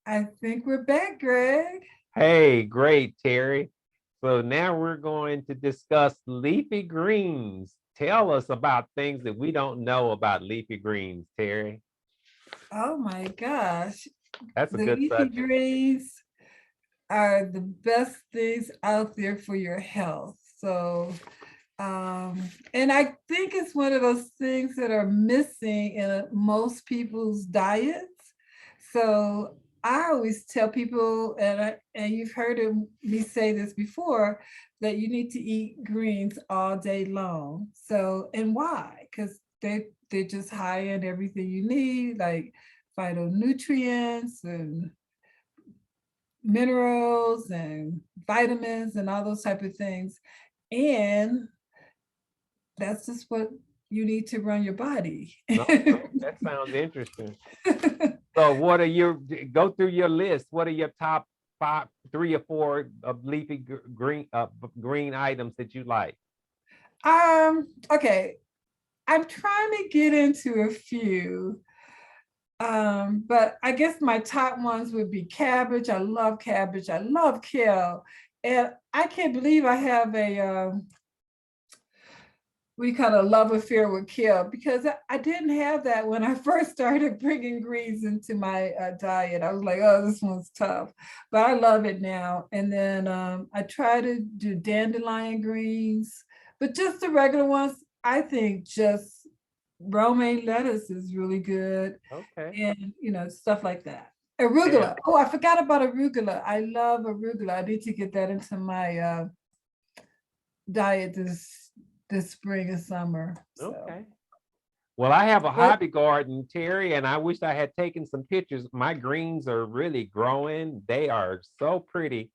I think we're back, Greg. Hey, great, Terry. So now we're going to discuss leafy greens. Tell us about things that we don't know about leafy greens, Terry. Oh my gosh. That's a The good leafy subject. greens are the best things out there for your health. And I think it's one of those things that are missing in most people's diets. So I always tell people, and you've heard me say this before, that you need to eat greens all day long. So, and why? Because they're just high in everything you need, like phytonutrients and minerals and vitamins and all those type of things. And that's just what you need to run your body. Okay, that sounds interesting. So, what are your go through your list? What are your top five, three or four of leafy green items that you like? Okay. I'm trying to get into a few. But I guess my top ones would be cabbage. I love cabbage. I love kale. And I can't believe I have we call it a love affair with kale because I didn't have that when I first started bringing greens into my diet. I was like, oh, this one's tough, but I love it now. And then I try to do dandelion greens, but just the regular ones. I think just romaine lettuce is really good, Okay. and stuff like that. And Arugula. Oh, I forgot about arugula. I love arugula. I need to get that into my diet this spring and summer. So, okay. Well, I have a but hobby garden, Terry, and I wish I had taken some pictures. My greens are really growing. They are so pretty.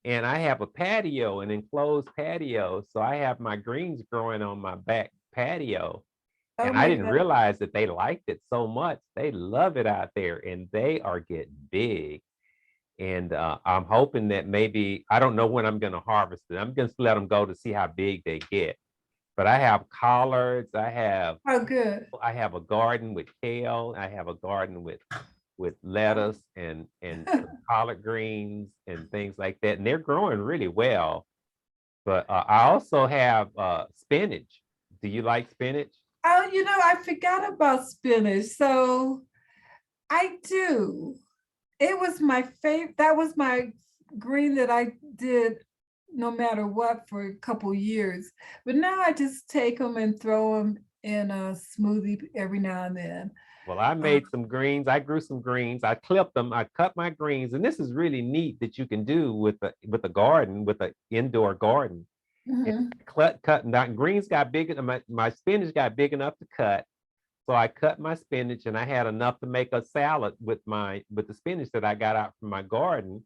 And I have a patio, an enclosed patio. So I have my greens growing on my back patio. oh And I my didn't god, realize that they liked it so much. They love it out there and they are getting big. And I'm hoping that maybe, I don't know when I'm going to harvest it. I'm going to let them go to see how big they get. But I have collards. how good. I have a garden with kale. I have a garden with lettuce and some collard greens and things like that, and they're growing really well. But I also have spinach. Do you like spinach? Oh, I forgot about spinach. So I do. It was my favorite. That was my green that I did no matter what for a couple years. But now I just take them and throw them in a smoothie every now and then. Well, I Uh, made some greens. I grew some greens. I clipped them. I cut my greens, and this is really neat that you can do with a garden, with an indoor garden. And mhm. cutting down greens got big. My spinach got big enough to cut. So I cut my spinach and I had enough to make a salad with the spinach that I got out from my garden.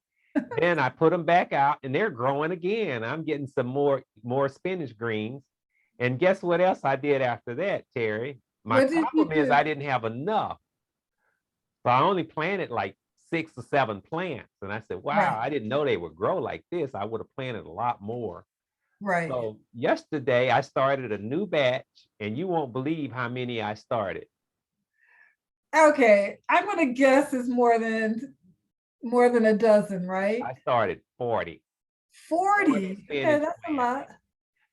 Then I put them back out and they're growing again. I'm getting some more spinach greens. And guess what else I did after that, Terry? My What did you problem is do? I didn't have enough. So I only planted like 6 or 7 plants. And I said, wow, Right, I didn't know they would grow like this. I would have planted a lot more. right. So yesterday I started a new batch, and you won't believe how many I started. Okay, I'm gonna guess it's more than a dozen, right? I started 40 40. Okay, spinach that's a plants. lot.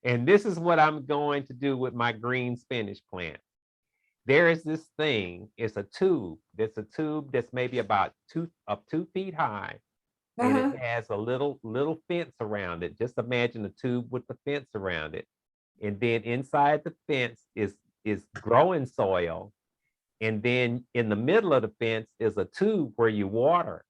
And this is what I'm going to do with my green spinach plant. There is this thing, it's a tube. It's a tube that's maybe about 2 feet high. And it Uh-huh. has a little fence around it. Just imagine a tube with the fence around it. And then inside the fence is growing soil. And then in the middle of the fence is a tube where you water.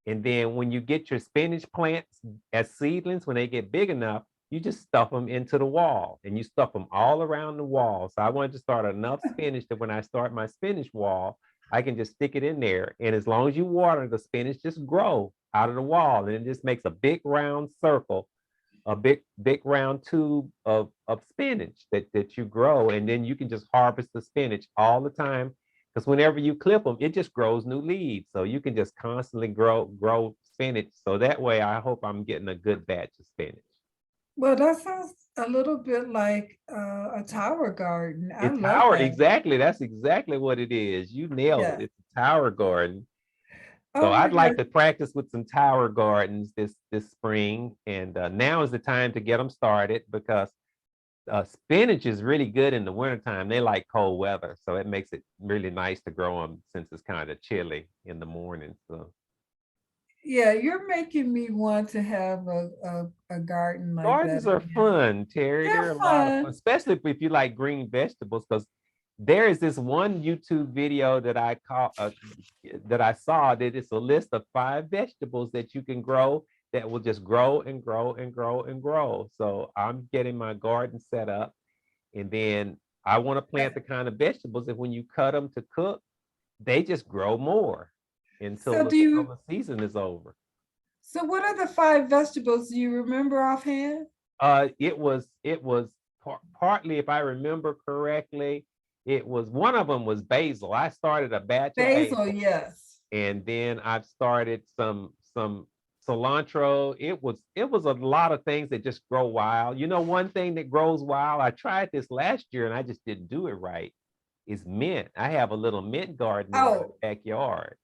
And then when you get your spinach plants as seedlings, when they get big enough, you just stuff them into the wall and you stuff them all around the wall. So I wanted to start enough spinach that when I start my spinach wall, I can just stick it in there. And as long as you water, the spinach just grow out of the wall. And it just makes a big round circle, a big round tube of spinach that you grow. And then you can just harvest the spinach all the time, because whenever you clip them, it just grows new leaves. So you can just constantly grow spinach. So that way, I hope I'm getting a good batch of spinach. Well, that sounds a little bit like a tower garden. I It's love Howard, that. exactly. That's exactly what it is. You nailed it. Yeah. It's a tower garden. So Oh my I'd gosh. like to practice with some tower gardens this spring, and now is the time to get them started because spinach is really good in the wintertime. They like cold weather, so it makes it really nice to grow them since it's kind of chilly in the morning. So Yeah, you're making me want to have a garden like that gardens are again. fun, Terry. They're They're a lot of fun, fun. especially if you like green vegetables. Because there is this one YouTube video that that I saw that it's a list of 5 vegetables that you can grow that will just grow and grow and grow and grow. So I'm getting my garden set up, and then I want to plant the kind of vegetables that when you cut them to cook, they just grow more So do until you, the season is over. so what are the 5 vegetables? Do you remember offhand? It was partly, if I remember correctly, it was one of them was basil. I started a batch of Basil, basil, yes. and then I've started some cilantro. It was a lot of things that just grow wild. You know, one thing that grows wild, I tried this last year and I just didn't do it right, is mint. I have a little mint garden in my Oh, backyard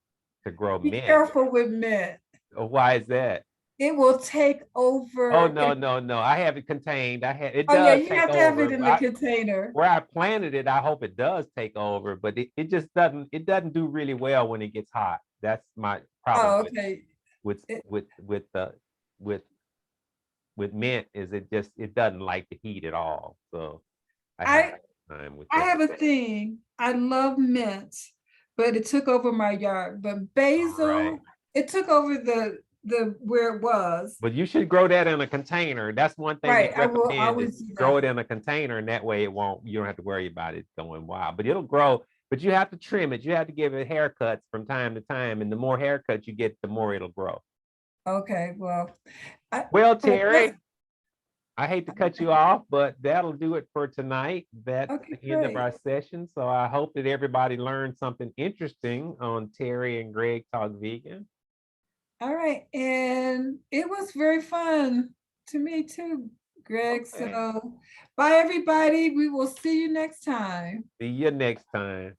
to grow be mint. careful with mint. Why is that? It will take Oh, over. no, no, no. I have it contained. It Oh yeah, does you take have to have it over. in the container. Where I planted it, I hope it does take over, but it just doesn't do really well when it gets hot. That's my problem Oh, with okay. with It, with with the with with mint is it doesn't like the heat at all. So I have I time with I that. have a thing. I love mint, but it took over my yard. But All right. basil, it took over the where it was. But you should grow that in a container. That's one thing they Right. I will recommend is always do grow it that. in a container, and that way you don't have to worry about it going wild. But it'll grow, but you have to trim it. You have to give it haircuts from time to time. And the more haircuts you get, the more it'll grow. Okay. Well, I, Well, that's Terry, I hate to cut you off, but that'll do it for tonight. That's okay. the end of Great. our session. So I hope that everybody learned something interesting on Terry and Greg Talk Vegan. All right. And it was very fun to me too, Greg. Okay. So bye, everybody. We will see you next time. See you next time.